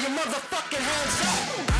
your motherfucking hands up.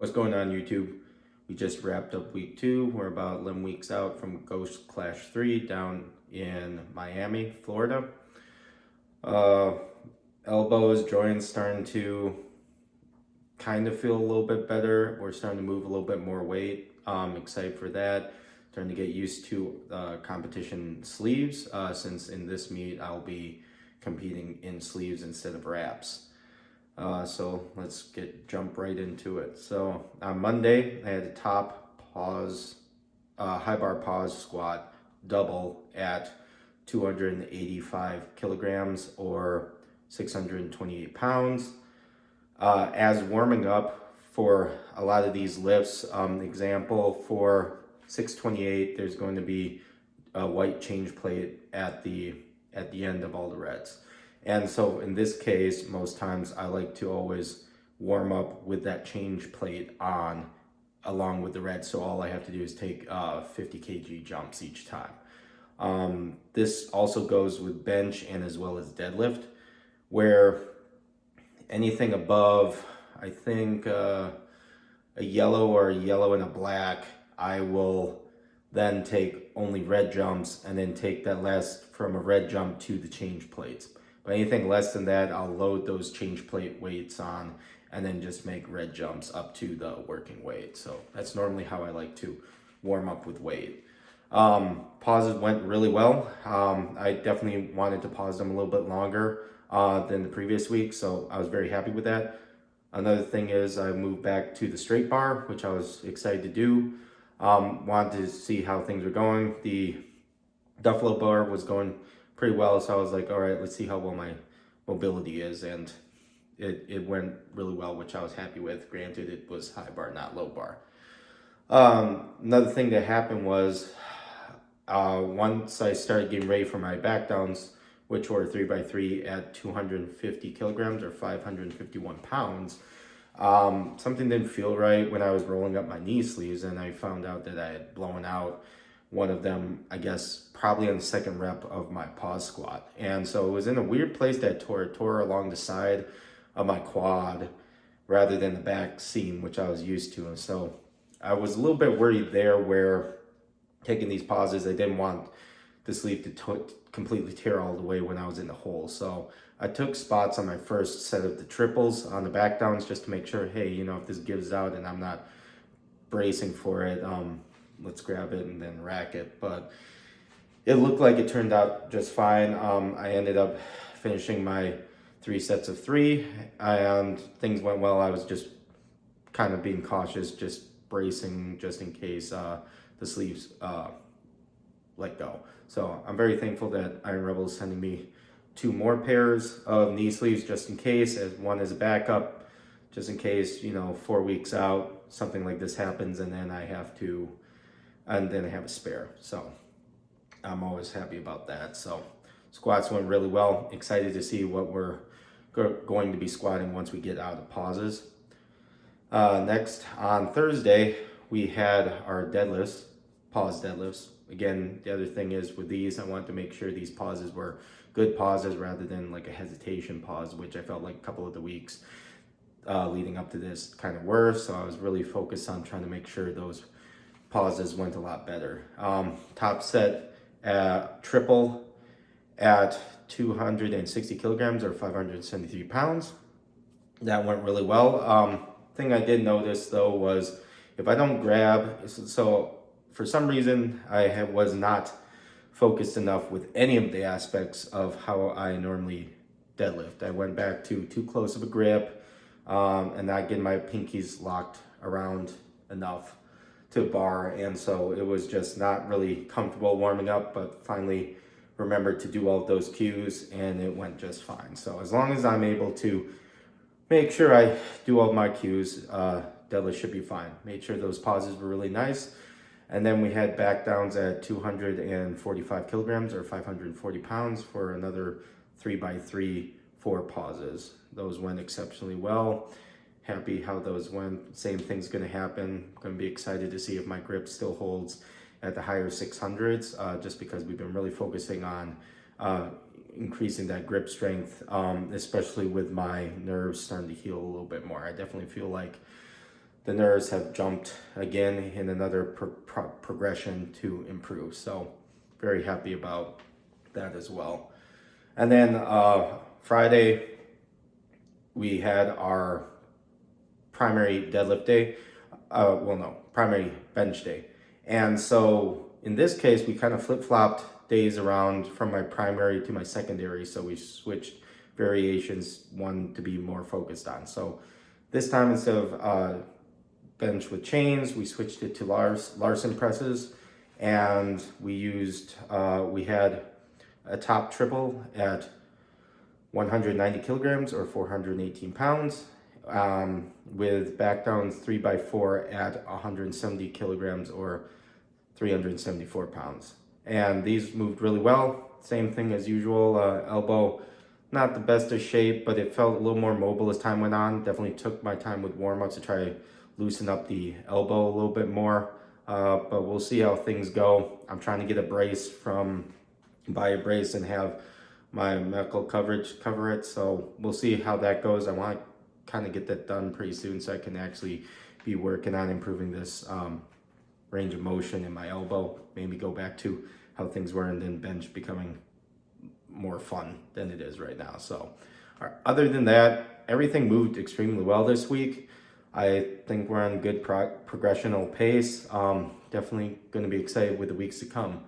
What's going on, YouTube? We just wrapped up week 2. We're about 11 weeks out from Ghost Clash 3 down in Miami, Florida. Elbows, joints starting to kind of feel a little bit better. We're starting to move a little bit more weight. I'm excited for that. Starting to get used to competition sleeves since in this meet I'll be competing in sleeves instead of wraps. So let's jump right into it. So on Monday, I had a top pause, high bar pause squat double at 285 kilograms or 628 pounds. As warming up for a lot of these lifts, example for 628, there's going to be a white change plate at the end of all the reds. And so in this case, most times I like to always warm up with that change plate on along with the red. So all I have to do is take 50 kg jumps each time. This also goes with bench and as well as deadlift, where anything above, I think a yellow or a yellow and a black, I will then take only red jumps and then take that last from a red jump to the change plates. But anything less than that, I'll load those change plate weights on and then just make red jumps up to the working weight. So that's normally how I like to warm up with weight. Pauses went really well. I definitely wanted to pause them a little bit longer than the previous week, so I was very happy with that. Another thing is I moved back to the straight bar, which I was excited to do. Wanted to see how things were going. The Duffalo bar was going pretty well, so I was like, all right, let's see how well my mobility is, and it went really well, which I was happy with. Granted, it was high bar, not low bar. Another thing that happened was once I started getting ready for my back downs, which were 3x3 at 250 kilograms or 551 pounds, something didn't feel right when I was rolling up my knee sleeves, and I found out that I had blown out one of them, I guess, probably on the second rep of my pause squat. And so it was in a weird place that tore along the side of my quad rather than the back seam, which I was used to. And so I was a little bit worried there where taking these pauses, I didn't want the sleeve to completely tear all the way when I was in the hole. So I took spots on my first set of the triples on the back downs just to make sure, hey, you know, if this gives out and I'm not bracing for it, let's grab it and then rack it. But it looked like it turned out just fine. I ended up finishing my 3 sets of 3 and things went well. I was just kind of being cautious, just bracing just in case the sleeves let go. So I'm very thankful that Iron Rebel is sending me 2 more pairs of knee sleeves just in case, as one as a backup, just in case, you know, 4 weeks out, something like this happens and then I have a spare. So I'm always happy about that. So squats went really well. Excited to see what we're going to be squatting once we get out of pauses. Next, on Thursday, we had our deadlifts, pause deadlifts. Again, the other thing is with these, I wanted to make sure these pauses were good pauses rather than like a hesitation pause, which I felt like a couple of the weeks leading up to this kind of were. So I was really focused on trying to make sure those pauses went a lot better. Top set triple at 260 kilograms or 573 pounds. That went really well. Thing I did notice though was if I don't grab, so for some reason I was not focused enough with any of the aspects of how I normally deadlift. I went back to too close of a grip and not getting my pinkies locked around enough to bar, and so it was just not really comfortable warming up, but finally remembered to do all of those cues and it went just fine. So as long as I'm able to make sure I do all my cues, deadlift should be fine. Made sure those pauses were really nice. And then we had back downs at 245 kilograms or 540 pounds for another 3x3 4 pauses. Those went exceptionally well. Happy how those went. Same thing's going to happen. Going to be excited to see if my grip still holds at the higher 600s, just because we've been really focusing on increasing that grip strength, especially with my nerves starting to heal a little bit more. I definitely feel like the nerves have jumped again in another progression to improve. So very happy about that as well. And then Friday, we had our primary deadlift day. Primary bench day. And so in this case, we kind of flip-flopped days around from my primary to my secondary. So we switched variations, one to be more focused on. So this time, instead of bench with chains, we switched it to Larson presses, and we had a top triple at 190 kilograms or 418 pounds, with back downs 3x4 at 170 kilograms or 374 pounds. And these moved really well. Same thing as usual, elbow, not the best of shape, but it felt a little more mobile as time went on. Definitely took my time with warm-ups to try to loosen up the elbow a little bit more, but we'll see how things go. I'm trying to get a brace buy a brace and have my medical coverage cover it, so we'll see how that goes. I want to kind of get that done pretty soon so I can actually be working on improving this range of motion in my elbow, maybe go back to how things were, and then bench becoming more fun than it is right now. So other than that, everything moved extremely well this week. I think we're on good progressional pace. Definitely going to be excited with the weeks to come.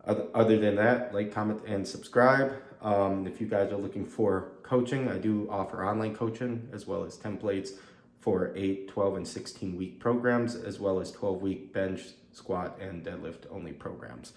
Other than that, like, comment, and subscribe. If you guys are looking for coaching, I do offer online coaching as well as templates for 8, 12, and 16 week programs, as well as 12-week bench, squat, and deadlift only programs.